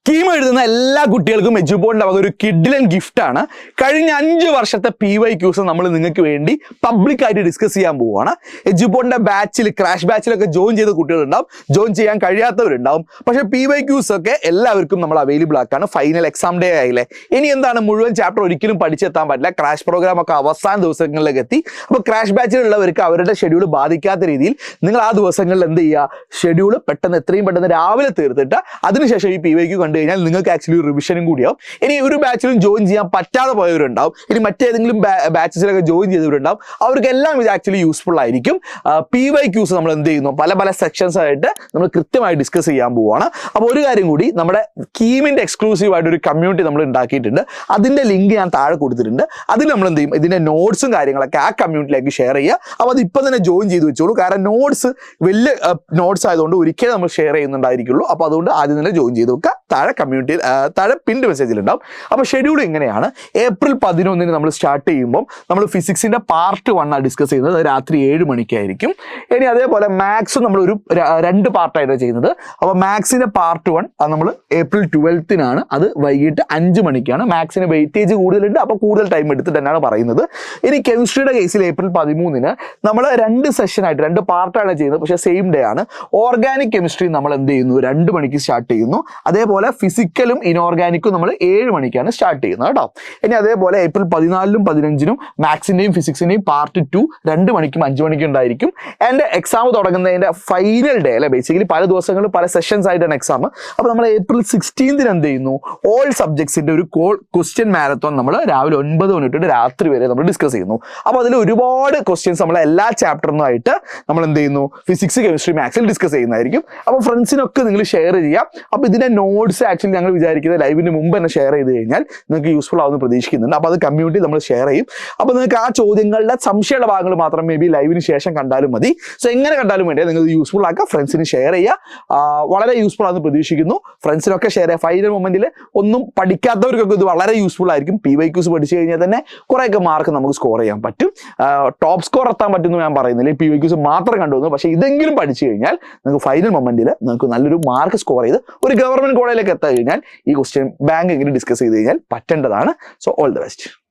കീം എഴുതുന്ന എല്ലാ കുട്ടികൾക്കും എജുപോഡിന്റെ വക ഒരു കിഡിലൻ ഗിഫ്റ്റാണ്. കഴിഞ്ഞ 5 വർഷത്തെ PYQs നമ്മൾ നിങ്ങൾക്ക് വേണ്ടി പബ്ലിക്കായിട്ട് ഡിസ്കസ് ചെയ്യാൻ പോവുകയാണ്. എജുപോഡിന്റെ ബാച്ചിൽ ക്രാഷ് ബാച്ചിലൊക്കെ ജോയിൻ ചെയ്ത കുട്ടികളുണ്ടാവും, ജോയിൻ ചെയ്യാൻ കഴിയാത്തവരുണ്ടാവും. പക്ഷേ PYQs ഒക്കെ എല്ലാവർക്കും നമ്മൾ അവൈലബിൾ ആക്കാണ്. ഫൈനൽ എക്സാം ഡേ ആയില്ലേ, ഇനി എന്താണ് മുഴുവൻ ചാപ്റ്റർ ഒരിക്കലും പഠിച്ചെത്താൻ പറ്റില്ല. ക്രാഷ് പ്രോഗ്രാം ഒക്കെ അവസാന ദിവസങ്ങളിലേക്ക് എത്തി. അപ്പോൾ ക്രാഷ് ബാച്ചിലുള്ളവർക്ക് അവരുടെ ഷെഡ്യൂൾ ബാധിക്കാത്ത രീതിയിൽ നിങ്ങൾ ആ ദിവസങ്ങളിൽ എന്ത് ചെയ്യുക, ഷെഡ്യൂൾ പെട്ടെന്ന് എത്രയും പെട്ടെന്ന് രാവിലെ തീർത്തിട്ട് അതിനുശേഷം ഈ PYQ കണ്ടു കഴിഞ്ഞാൽ നിങ്ങൾക്ക് ആക്ച്വലി റിവിഷനും കൂടിയാവും. ഇനി ഒരു ബാച്ചിലും ജോയിൻ ചെയ്യാൻ പറ്റാതെ പോയവരുണ്ടാവും, ഇനി മറ്റേതെങ്കിലും ബാച്ചസിലൊക്കെ ജോയിൻ ചെയ്തവരുണ്ടാവും. അവർക്കെല്ലാം ഇത് ആക്ച്വലി യൂസ്ഫുൾ ആയിരിക്കും. PYQs നമ്മൾ എന്ത് ചെയ്യുന്നു, പല സെക്ഷൻസ് ആയിട്ട് നമ്മൾ കൃത്യമായി ഡിസ്കസ് ചെയ്യാൻ പോവുകയാണ്. അപ്പോൾ ഒരു കാര്യം കൂടി, നമ്മുടെ കീമിന്റെ എക്സ്ക്ലൂസീവ് ആയിട്ട് ഒരു കമ്മ്യൂണിറ്റി നമ്മൾ ഉണ്ടാക്കിയിട്ടുണ്ട്. അതിന്റെ ലിങ്ക് ഞാൻ താഴെ കൊടുത്തിട്ടുണ്ട്. അതിൽ നമ്മൾ എന്ത് ചെയ്യും, ഇതിന്റെ നോട്ട്സും കാര്യങ്ങളൊക്കെ ആ കമ്മ്യൂണിറ്റിയിലേക്ക് ഷെയർ ചെയ്യുക. അപ്പോൾ അത് ഇപ്പം തന്നെ ജോയിൻ ചെയ്ത് വെച്ചോളൂ. കാരണം നോട്ട്സ് വലിയ നോട്ട്സ് ആയതുകൊണ്ട് ഒരിക്കലും നമ്മൾ ഷെയർ ചെയ്യുന്നുണ്ടായിരിക്കുള്ളൂ. അപ്പോൾ അതുകൊണ്ട് ആദ്യം തന്നെ ജോയിൻ ചെയ്ത് വെക്കുക. താഴെ കമ്മ്യൂണിറ്റിയിൽ താഴെ പിൻഡ് മെസ്സേജിലുണ്ടാവും. അപ്പോൾ ഷെഡ്യൂൾ ഇങ്ങനെയാണ്. ഏപ്രിൽ 11 നമ്മൾ സ്റ്റാർട്ട് ചെയ്യുമ്പോൾ നമ്മൾ ഫിസിക്സിന്റെ പാർട്ട് 1 ഡിസ്കസ് ചെയ്യുന്നത്. രാത്രി 7 മണിക്കായിരിക്കും. ഇനി അതേപോലെ മാത്സ് നമ്മൾ ഒരു 2 പാർട്ടായിട്ടാണ് ചെയ്യുന്നത്. അപ്പോൾ മാത്സിന്റെ പാർട്ട് 1 അത് നമ്മൾ ഏപ്രിൽ 12 അത് വൈകിട്ട് 5 മണിക്കാണ്. മാത്സിന് വെയിറ്റേജ് കൂടുതലുണ്ട്, അപ്പോൾ കൂടുതൽ ടൈം എടുത്തിട്ട് തന്നെയാണ് പറയുന്നത്. ഇനി കെമിസ്ട്രിയുടെ കേസിൽ ഏപ്രിൽ 13 നമ്മൾ 2 സെഷനായിട്ട് 2 പാർട്ടാണ് ചെയ്യുന്നത്, പക്ഷേ സെയിം ഡേ ആണ്. ഓർഗാനിക് കെമിസ്ട്രി നമ്മൾ എന്ത് ചെയ്യുന്നു, 2 മണിക്ക് സ്റ്റാർട്ട് ചെയ്യുന്നു. അതേപോലെ ഫിസിക്കലും ഇനോർഗാനിക്കും നമ്മൾ 7 മണിക്കാണ് സ്റ്റാർട്ട് ചെയ്യുന്നത് കേട്ടോ. ഇനി അതേപോലെ ഏപ്രിൽ 14 15 മാത്സിന്റെയും ഫിസിക്സിന്റെയും പാർട്ട് 2 2 മണിക്കും 5 മണിക്കും ഉണ്ടായിരിക്കും. എൻ്റെ എക്സാം തുടങ്ങുന്നതിന്റെ ഫൈനൽ ഡേ അല്ലെ, ബേസിക്കലി പല ദിവസങ്ങളിൽ പല സെഷൻസ് ആയിട്ടാണ് എക്സാം. അപ്പോൾ നമ്മൾ ഏപ്രിൽ 16 എന്ത് ചെയ്യുന്നു, ഓൾ സബ്ജക്ട്സിന്റെ ഒരു ക്വസ്റ്റ്യൻ മാരത്തോൺ നമ്മൾ രാവിലെ 9 മണി തൊട്ട് രാത്രി വരെ നമ്മൾ ഡിസ്കസ് ചെയ്യുന്നു. അപ്പോൾ അതിൽ ഒരുപാട് ക്വസ്റ്റ്യൻസ് നമ്മൾ എല്ലാ ചാപ്റ്ററിനുമായിട്ട് നമ്മൾ എന്ത് ചെയ്യുന്നു, ഫിസിക്സ് കെമിസ്ട്രി മാത്സിൽ ഡിസ്കസ് ചെയ്യുന്നതായിരിക്കും. അപ്പോൾ ഫ്രണ്ട്സിനൊക്കെ നിങ്ങൾ ഷെയർ ചെയ്യുക. അപ്പോൾ ഇതിന്റെ നോട്ട്സ് ആക്ച്വലി ഞങ്ങൾ വിചാരിക്കുന്നത് ലൈവിന് മുമ്പ് തന്നെ ഷെയർ ചെയ്ത് കഴിഞ്ഞാൽ നിങ്ങൾക്ക് യൂസ്ഫുൾ ആവുമെന്ന് പ്രതീക്ഷിക്കുന്നുണ്ട്. അപ്പോൾ അത് കമ്മ്യൂണിറ്റി നമ്മൾ ഷെയർ ചെയ്യും. അപ്പോൾ നിങ്ങൾക്ക് ആ ചോദ്യങ്ങളുടെ സംശയമുള്ള ഭാഗങ്ങൾ മാത്രം മേ ബി ലൈവിന് ശേഷം കണ്ടാലും മതി. സോ എങ്ങനെ കണ്ടാലും വേണ്ടി നിങ്ങൾ യൂസ്ഫുൾ ആക്കുക, ഫ്രണ്ട്സിന് ഷെയർ ചെയ്യുക. വളരെ യൂസ്ഫുൾ ആണെന്ന് പ്രതീക്ഷിക്കുന്നു. ഫ്രണ്ട്സിനൊക്കെ ഷെയർ ചെയ്യുക. ഫൈനൽ മൊമെന്റിൽ ഒന്നും പഠിക്കാത്തവർക്കൊക്കെ ഇത് വളരെ യൂസ്ഫുൾ ആയിരിക്കും. PYQs പഠിച്ചു കഴിഞ്ഞാൽ തന്നെ കുറേയൊക്കെ മാർക്ക് നമുക്ക് സ്കോർ ചെയ്യാൻ പറ്റും. ടോപ്പ് സ്കോർ എത്താൻ പറ്റുമെന്ന് ഞാൻ പറയുന്നില്ല, PYQs മാത്രം കണ്ടുവന്നു. പക്ഷേ ഇതെങ്കിലും പഠിച്ചു കഴിഞ്ഞാൽ നിങ്ങൾക്ക് ഫൈനൽ മൊമെന്റിൽ നിങ്ങൾക്ക് നല്ലൊരു മാർക്ക് സ്കോർ ചെയ്ത് ഒരു ഗവൺമെന്റ് കോളേജിലേക്ക് എത്താൻ കഴിഞ്ഞാൽ ഈ ക്വസ്റ്റ്യൻ ബാങ്ക് എങ്ങനെ ഡിസ്കസ് ചെയ്ത് കഴിഞ്ഞാൽ പറ്റേണ്ടതാണ്. So all the best.